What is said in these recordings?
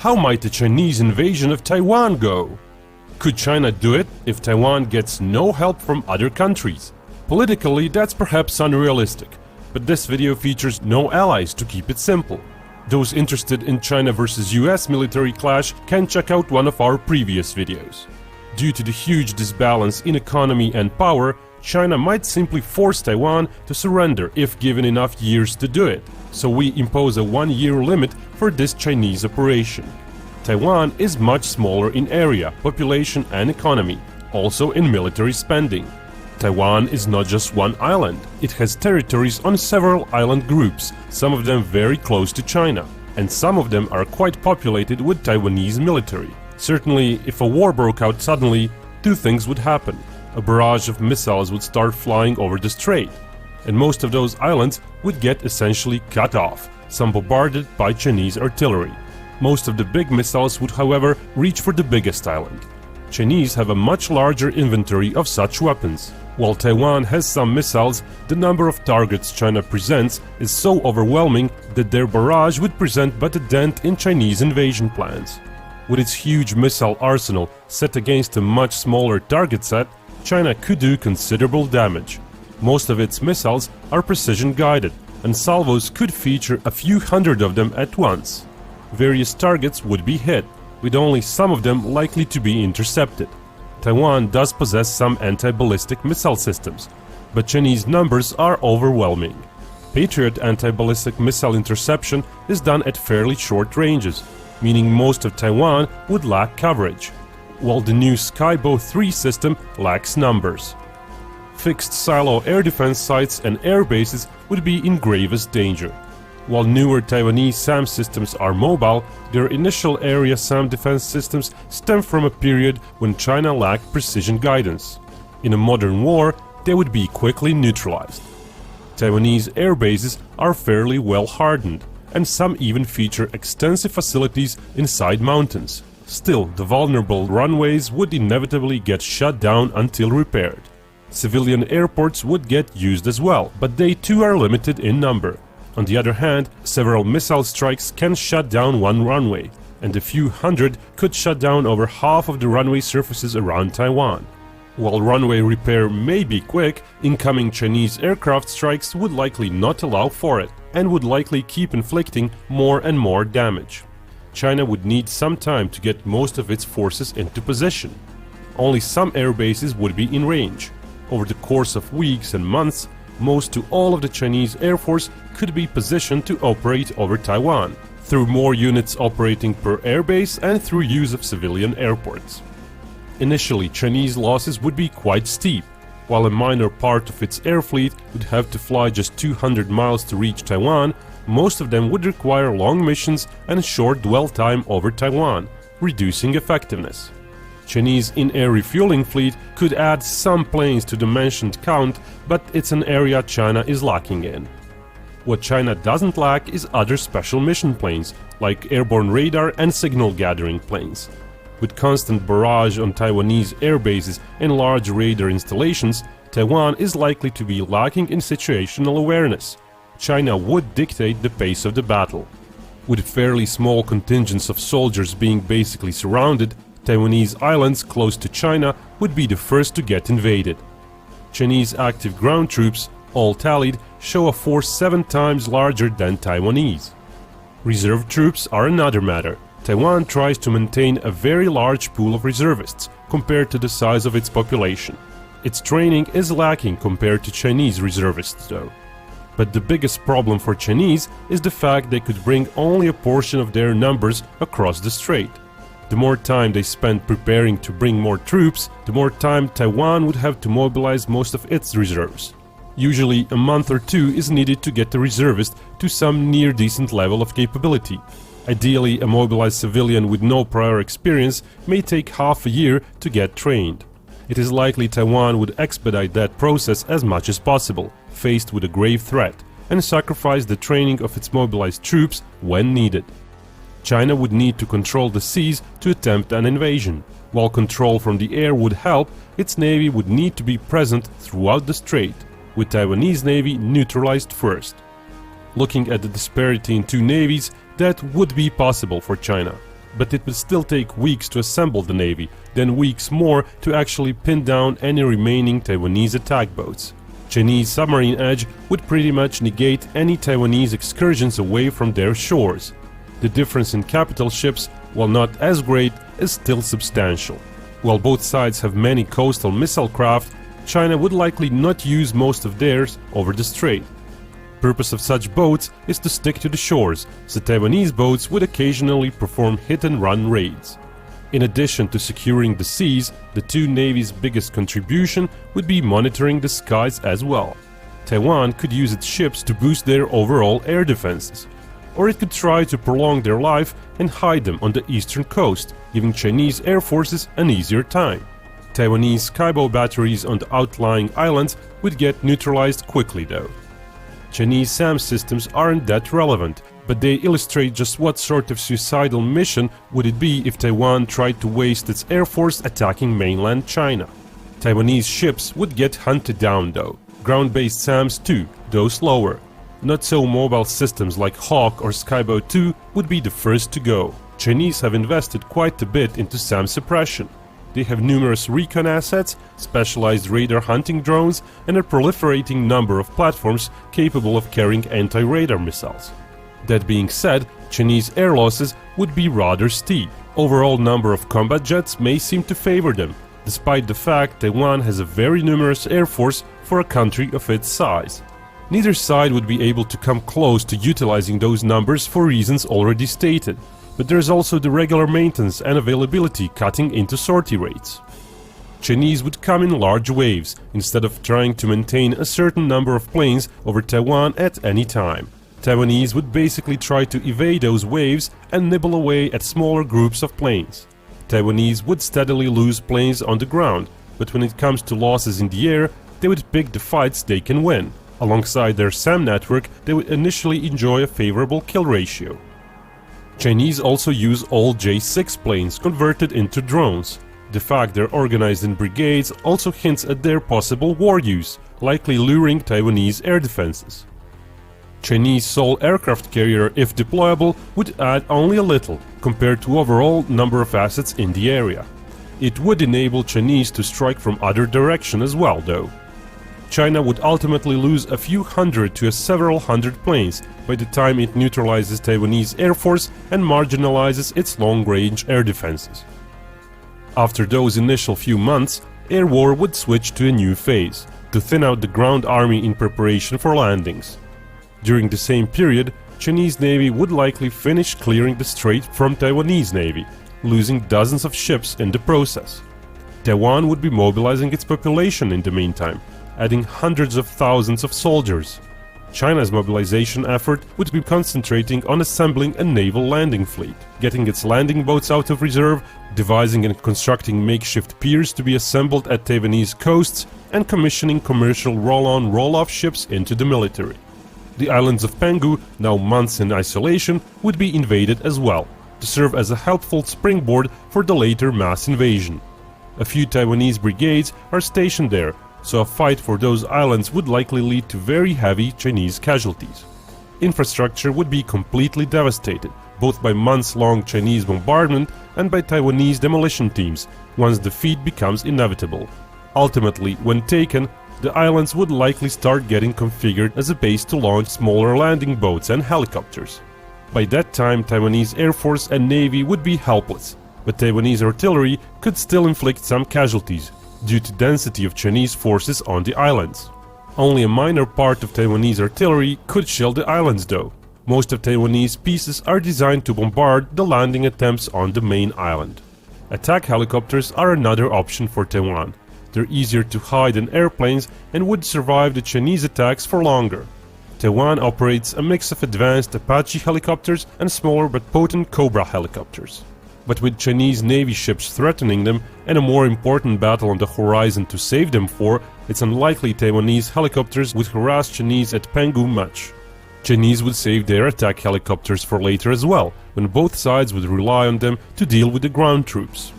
How might the Chinese invasion of Taiwan go? Could China do it if Taiwan gets no help from other countries? Politically, that's perhaps unrealistic, but this video features no allies to keep it simple. Those interested in China versus US military clash can check out one of our previous videos. Due to the huge disbalance in economy and power, China might simply force Taiwan to surrender if given enough years to do it, so we impose a 1-year limit for this Chinese operation. Taiwan is much smaller in area, population and economy, also in military spending. Taiwan is not just one island, it has territories on several island groups, some of them very close to China, and some of them are quite populated with Taiwanese military. Certainly, if a war broke out suddenly, two things would happen. A barrage of missiles would start flying over the strait, and most of those islands would get essentially cut off, some bombarded by Chinese artillery. Most of the big missiles would, however, reach for the biggest island. Chinese have a much larger inventory of such weapons. While Taiwan has some missiles, the number of targets China presents is so overwhelming that their barrage would present but a dent in Chinese invasion plans. With its huge missile arsenal set against a much smaller target set, China could do considerable damage. Most of its missiles are precision-guided, and salvos could feature a few hundred of them at once. Various targets would be hit, with only some of them likely to be intercepted. Taiwan does possess some anti-ballistic missile systems, but Chinese numbers are overwhelming. Patriot anti-ballistic missile interception is done at fairly short ranges, meaning most of Taiwan would lack coverage, while the new Skybow 3 system lacks numbers. Fixed silo air defense sites and air bases would be in gravest danger. While newer Taiwanese SAM systems are mobile, their initial area SAM defense systems stem from a period when China lacked precision guidance. In a modern war, they would be quickly neutralized. Taiwanese air bases are fairly well hardened, and some even feature extensive facilities inside mountains. Still, the vulnerable runways would inevitably get shut down until repaired. Civilian airports would get used as well, but they too are limited in number. On the other hand, several missile strikes can shut down one runway, and a few hundred could shut down over half of the runway surfaces around Taiwan. While runway repair may be quick, incoming Chinese aircraft strikes would likely not allow for it, and would likely keep inflicting more and more damage. China would need some time to get most of its forces into position. Only some air bases would be in range. Over the course of weeks and months, most to all of the Chinese Air Force could be positioned to operate over Taiwan, through more units operating per airbase and through use of civilian airports. Initially, Chinese losses would be quite steep. While a minor part of its air fleet would have to fly just 200 miles to reach Taiwan, most of them would require long missions and short dwell time over Taiwan, reducing effectiveness. Chinese in-air refueling fleet could add some planes to the mentioned count, but it's an area China is lacking in. What China doesn't lack is other special mission planes, like airborne radar and signal-gathering planes. With constant barrage on Taiwanese air bases and large radar installations, Taiwan is likely to be lacking in situational awareness. China would dictate the pace of the battle. With fairly small contingents of soldiers being basically surrounded, Taiwanese islands close to China would be the first to get invaded. Chinese active ground troops, all tallied, show a force 7 times larger than Taiwanese. Reserve troops are another matter. Taiwan tries to maintain a very large pool of reservists compared to the size of its population. Its training is lacking compared to Chinese reservists though. But the biggest problem for Chinese is the fact they could bring only a portion of their numbers across the strait. The more time they spend preparing to bring more troops, the more time Taiwan would have to mobilize most of its reserves. Usually a month or two is needed to get the reservist to some near decent level of capability. Ideally, a mobilized civilian with no prior experience may take half a year to get trained. It is likely Taiwan would expedite that process as much as possible, faced with a grave threat, and sacrifice the training of its mobilized troops when needed. China would need to control the seas to attempt an invasion. While control from the air would help, its navy would need to be present throughout the strait, with Taiwanese navy neutralized first. Looking at the disparity in two navies, that would be possible for China. but it would still take weeks to assemble the navy, then weeks more to actually pin down any remaining Taiwanese attack boats. Chinese submarine edge would pretty much negate any Taiwanese excursions away from their shores. The difference in capital ships, while not as great, is still substantial. While both sides have many coastal missile craft, China would likely not use most of theirs over the strait. Purpose of such boats is to stick to the shores, so Taiwanese boats would occasionally perform hit-and-run raids. In addition to securing the seas, the two navies' biggest contribution would be monitoring the skies as well. Taiwan could use its ships to boost their overall air defenses, or it could try to prolong their life and hide them on the eastern coast, giving Chinese air forces an easier time. Taiwanese skybow batteries on the outlying islands would get neutralized quickly though. Chinese SAM systems aren't that relevant, but they illustrate just what sort of suicidal mission would it be if Taiwan tried to waste its air force attacking mainland China. Taiwanese ships would get hunted down though. Ground-based SAMs too, though slower. Not so mobile systems like Hawk or Skybow 2 would be the first to go. Chinese have invested quite a bit into SAM suppression. They have numerous recon assets, specialized radar hunting drones, and a proliferating number of platforms capable of carrying anti-radar missiles. That being said, Chinese air losses would be rather steep. Overall number of combat jets may seem to favor them, despite the fact Taiwan has a very numerous air force for a country of its size. Neither side would be able to come close to utilizing those numbers for reasons already stated, but there's also the regular maintenance and availability cutting into sortie rates. Chinese would come in large waves, instead of trying to maintain a certain number of planes over Taiwan at any time. Taiwanese would basically try to evade those waves and nibble away at smaller groups of planes. Taiwanese would steadily lose planes on the ground, but when it comes to losses in the air, they would pick the fights they can win. Alongside their SAM network, they would initially enjoy a favorable kill ratio. Chinese also use all J-6 planes converted into drones. The fact they're organized in brigades also hints at their possible war use, likely luring Taiwanese air defenses. Chinese sole aircraft carrier, if deployable, would add only a little compared to overall number of assets in the area. It would enable Chinese to strike from other direction as well though. China would ultimately lose a few hundred to several hundred planes by the time it neutralizes Taiwanese air force and marginalizes its long-range air defenses. After those initial few months, air war would switch to a new phase, to thin out the ground army in preparation for landings. During the same period, Chinese Navy would likely finish clearing the strait from Taiwanese Navy, losing dozens of ships in the process. Taiwan would be mobilizing its population in the meantime, adding hundreds of thousands of soldiers. China's mobilization effort would be concentrating on assembling a naval landing fleet, getting its landing boats out of reserve, devising and constructing makeshift piers to be assembled at Taiwanese coasts, and commissioning commercial roll-on roll-off ships into the military. The islands of Penghu, now months in isolation, would be invaded as well, to serve as a helpful springboard for the later mass invasion. A few Taiwanese brigades are stationed there, so a fight for those islands would likely lead to very heavy Chinese casualties. Infrastructure would be completely devastated, both by months-long Chinese bombardment and by Taiwanese demolition teams, once defeat becomes inevitable. Ultimately, when taken, the islands would likely start getting configured as a base to launch smaller landing boats and helicopters. By that time, Taiwanese Air Force and Navy would be helpless, but Taiwanese artillery could still inflict some casualties, due to density of Chinese forces on the islands. Only a minor part of Taiwanese artillery could shell the islands though. Most of Taiwanese pieces are designed to bombard the landing attempts on the main island. Attack helicopters are another option for Taiwan. They're easier to hide than airplanes and would survive the Chinese attacks for longer. Taiwan operates a mix of advanced Apache helicopters and smaller but potent Cobra helicopters. But with Chinese Navy ships threatening them and a more important battle on the horizon to save them for, it's unlikely Taiwanese helicopters would harass Chinese at Penghu much. Chinese would save their attack helicopters for later as well, when both sides would rely on them to deal with the ground troops.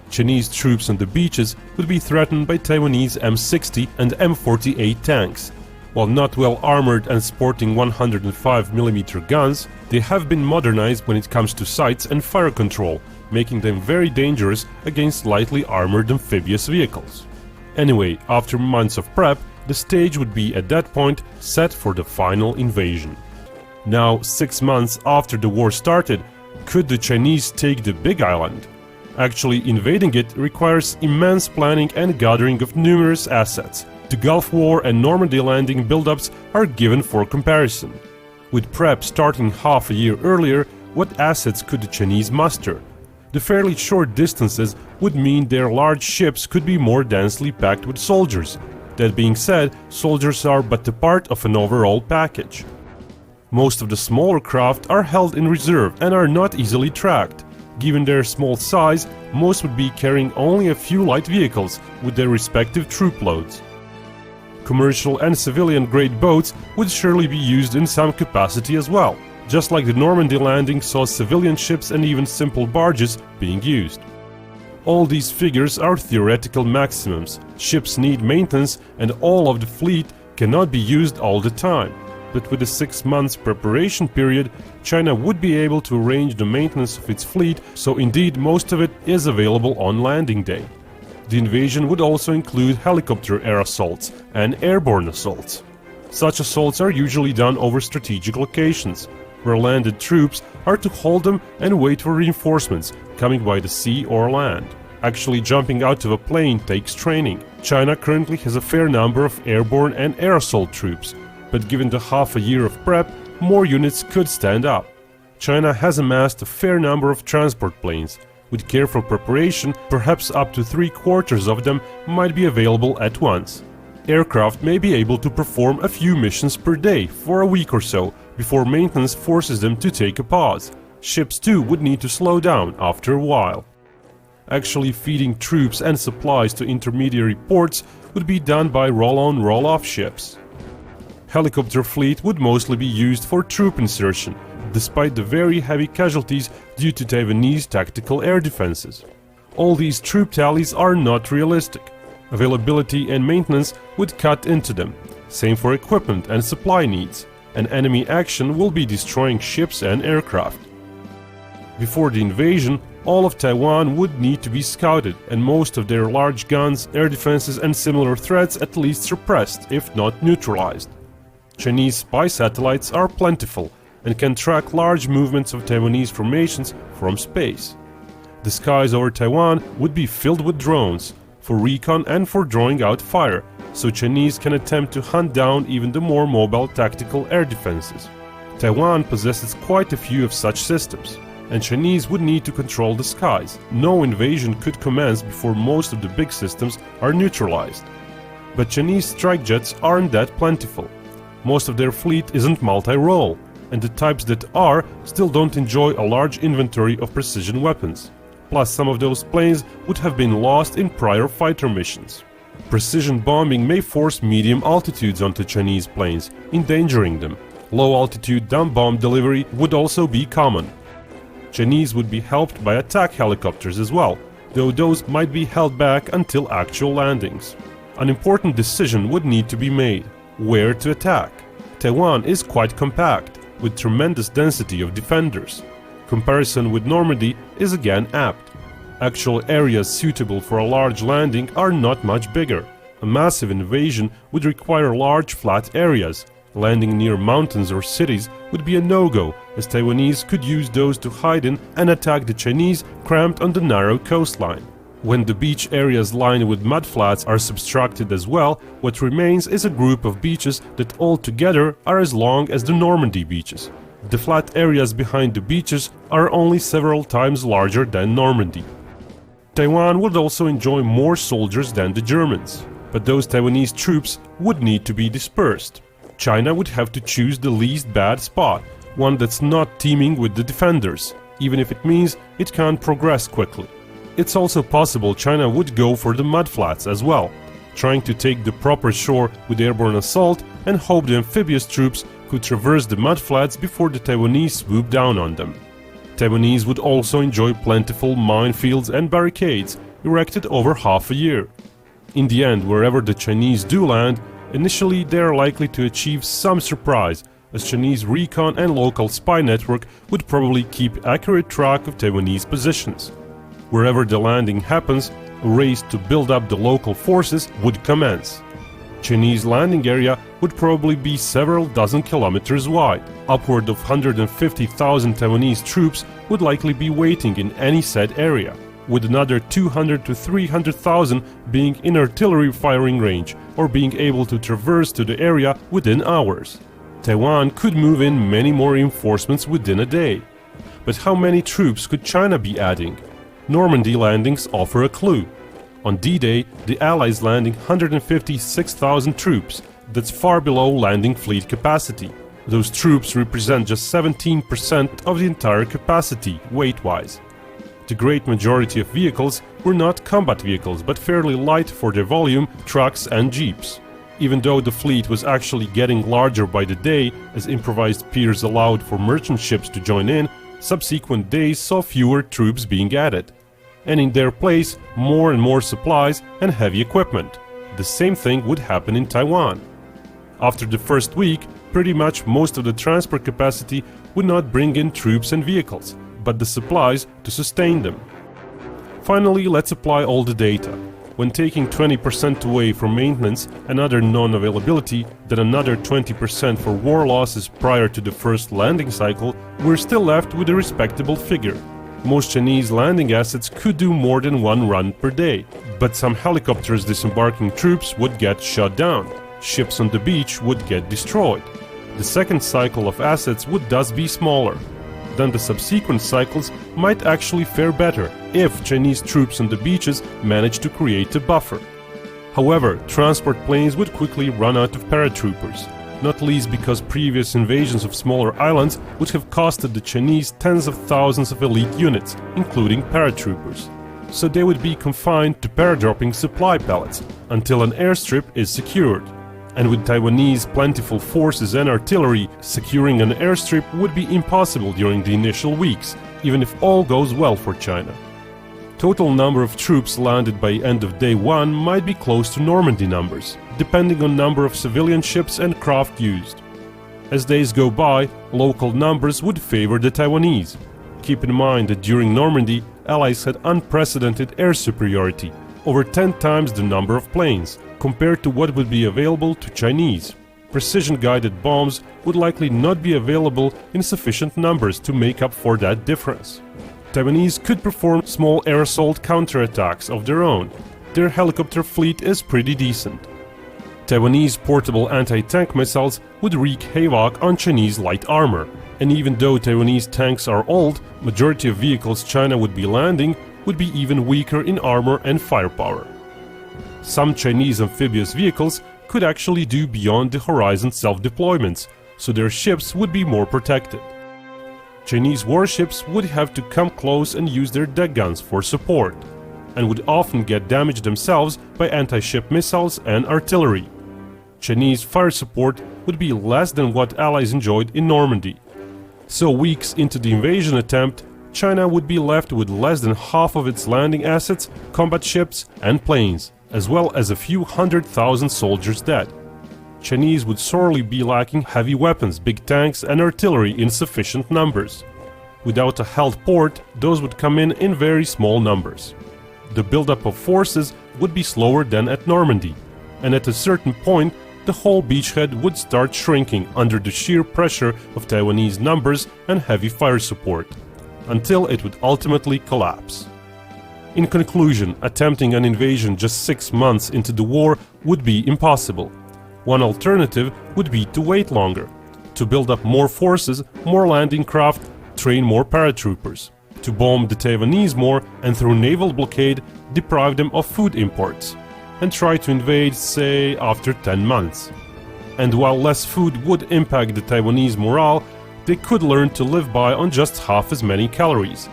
Chinese troops on the beaches would be threatened by Taiwanese M60 and M48 tanks, While not well armored and sporting 105mm guns, they have been modernized when it comes to sights and fire control, making them very dangerous against lightly armored amphibious vehicles. Anyway, after months of prep, the stage would be at that point set for the final invasion. Now, 6 months after the war started, could the Chinese take the big island? Actually, invading it requires immense planning and gathering of numerous assets. The Gulf War and Normandy landing buildups are given for comparison. With prep starting half a year earlier, what assets could the Chinese muster? The fairly short distances would mean their large ships could be more densely packed with soldiers. That being said, soldiers are but a part of an overall package. Most of the smaller craft are held in reserve and are not easily tracked. Given their small size, most would be carrying only a few light vehicles with their respective troop loads. Commercial and civilian-grade boats would surely be used in some capacity as well, just like the Normandy landing saw civilian ships and even simple barges being used. All these figures are theoretical maximums. Ships need maintenance and all of the fleet cannot be used all the time. But with a 6 months preparation period, China would be able to arrange the maintenance of its fleet, so indeed most of it is available on landing day. The invasion would also include helicopter air assaults and airborne assaults. Such assaults are usually done over strategic locations, where landed troops are to hold them and wait for reinforcements coming by the sea or land. Actually, jumping out of a plane takes training. China currently has a fair number of airborne and air assault troops, but given the half a year of prep, more units could stand up. China has amassed a fair number of transport planes. With careful preparation, perhaps up to 3/4 of them might be available at once. Aircraft may be able to perform a few missions per day for a week or so before maintenance forces them to take a pause. Ships too would need to slow down after a while. Actually, feeding troops and supplies to intermediary ports would be done by roll-on roll-off ships. Helicopter fleet would mostly be used for troop insertion, despite the very heavy casualties due to Taiwanese tactical air defenses. All these troop tallies are not realistic. Availability and maintenance would cut into them. Same for equipment and supply needs. And enemy action will be destroying ships and aircraft. Before the invasion, all of Taiwan would need to be scouted and most of their large guns, air defenses and similar threats at least suppressed, if not neutralized. Chinese spy satellites are plentiful and can track large movements of Taiwanese formations from space. The skies over Taiwan would be filled with drones, for recon and for drawing out fire, so Chinese can attempt to hunt down even the more mobile tactical air defenses. Taiwan possesses quite a few of such systems, and Chinese would need to control the skies. No invasion could commence before most of the big systems are neutralized. But Chinese strike jets aren't that plentiful. Most of their fleet isn't multi-role, and the types that are still don't enjoy a large inventory of precision weapons. Plus, some of those planes would have been lost in prior fighter missions. Precision bombing may force medium altitudes onto Chinese planes, endangering them. Low-altitude dumb bomb delivery would also be common. Chinese would be helped by attack helicopters as well, though those might be held back until actual landings. An important decision would need to be made: where to attack. Taiwan is quite compact, with tremendous density of defenders. Comparison with Normandy is again apt. Actual areas suitable for a large landing are not much bigger. A massive invasion would require large flat areas. Landing near mountains or cities would be a no-go, as Taiwanese could use those to hide in and attack the Chinese cramped on the narrow coastline. When the beach areas lined with mudflats are subtracted as well, what remains is a group of beaches that altogether are as long as the Normandy beaches. The flat areas behind the beaches are only several times larger than Normandy. Taiwan would also enjoy more soldiers than the Germans, but those Taiwanese troops would need to be dispersed. China would have to choose the least bad spot, one that's not teeming with the defenders, even if it means it can't progress quickly. It's also possible China would go for the mudflats as well, trying to take the proper shore with airborne assault and hope the amphibious troops could traverse the mudflats before the Taiwanese swoop down on them. Taiwanese would also enjoy plentiful minefields and barricades erected over half a year. In the end, wherever the Chinese do land, initially they are likely to achieve some surprise, as Chinese recon and local spy network would probably keep accurate track of Taiwanese positions. Wherever the landing happens, a race to build up the local forces would commence. Chinese landing area would probably be several dozen kilometers wide. Upward of 150,000 Taiwanese troops would likely be waiting in any said area, with another 200 to 300,000 being in artillery firing range or being able to traverse to the area within hours. Taiwan could move in many more reinforcements within a day. But how many troops could China be adding? Normandy landings offer a clue. On D-Day, the Allies landing 156,000 troops. That's far below landing fleet capacity. Those troops represent just 17% of the entire capacity, weight-wise. The great majority of vehicles were not combat vehicles, but fairly light for their volume, trucks and jeeps. Even though the fleet was actually getting larger by the day, as improvised piers allowed for merchant ships to join in, subsequent days saw fewer troops being added, and in their place more and more supplies and heavy equipment. The same thing would happen in Taiwan. After the first week, pretty much most of the transport capacity would not bring in troops and vehicles, but the supplies to sustain them. Finally, let's apply all the data. When taking 20% away for maintenance and other non-availability, then another 20% for war losses prior to the first landing cycle, we're still left with a respectable figure. Most Chinese landing assets could do more than one run per day, but some helicopters disembarking troops would get shot down. Ships on the beach would get destroyed. The second cycle of assets would thus be smaller. Then the subsequent cycles might actually fare better if Chinese troops on the beaches manage to create a buffer. However, transport planes would quickly run out of paratroopers, not least because previous invasions of smaller islands would have costed the Chinese tens of thousands of elite units, including paratroopers. So they would be confined to paradropping supply pallets until an airstrip is secured. And with Taiwanese plentiful forces and artillery, securing an airstrip would be impossible during the initial weeks, even if all goes well for China. Total number of troops landed by end of day 1 might be close to Normandy numbers, depending on number of civilian ships and craft used. As days go by, local numbers would favor the Taiwanese. Keep in mind that during Normandy, Allies had unprecedented air superiority, over 10 times the number of planes, compared to what would be available to Chinese. Precision-guided bombs would likely not be available in sufficient numbers to make up for that difference. Taiwanese could perform small air assault counterattacks of their own. Their helicopter fleet is pretty decent. Taiwanese portable anti-tank missiles would wreak havoc on Chinese light armor. And even though Taiwanese tanks are old, majority of vehicles China would be landing would be even weaker in armor and firepower. Some Chinese amphibious vehicles could actually do beyond the horizon self-deployments, so their ships would be more protected. Chinese warships would have to come close and use their deck guns for support, and would often get damaged themselves by anti-ship missiles and artillery. Chinese fire support would be less than what Allies enjoyed in Normandy. So weeks into the invasion attempt, China would be left with less than half of its landing assets, combat ships and planes, as well as a few 100,000 soldiers dead. Chinese would sorely be lacking heavy weapons, big tanks and artillery in sufficient numbers. Without a held port, those would come in very small numbers. The buildup of forces would be slower than at Normandy, and at a certain point, the whole beachhead would start shrinking under the sheer pressure of Taiwanese numbers and heavy fire support, until it would ultimately collapse. In conclusion, attempting an invasion just 6 months into the war would be impossible. One alternative would be to wait longer, to build up more forces, more landing craft, train more paratroopers, to bomb the Taiwanese more and through naval blockade deprive them of food imports, and try to invade, say, after 10 months. And while less food would impact the Taiwanese morale, they could learn to live by on just half as many calories.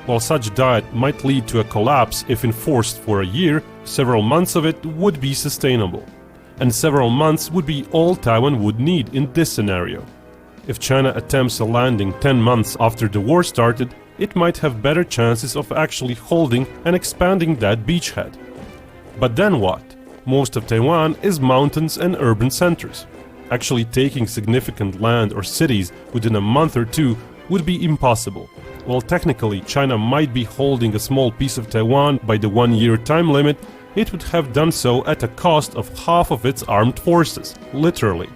While such diet might lead to a collapse if enforced for a year, several months of it would be sustainable. And several months would be all Taiwan would need in this scenario. If China attempts a landing 10 months after the war started, it might have better chances of actually holding and expanding that beachhead. But then what? Most of Taiwan is mountains and urban centers. Actually taking significant land or cities within a month or two would be impossible. While technically China might be holding a small piece of Taiwan by the 1-year time limit, it would have done so at a cost of half of its armed forces, literally.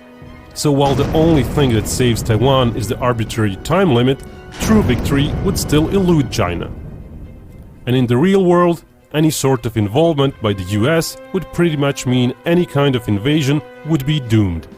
So while the only thing that saves Taiwan is the arbitrary time limit, true victory would still elude China. And in the real world, any sort of involvement by the US would pretty much mean any kind of invasion would be doomed.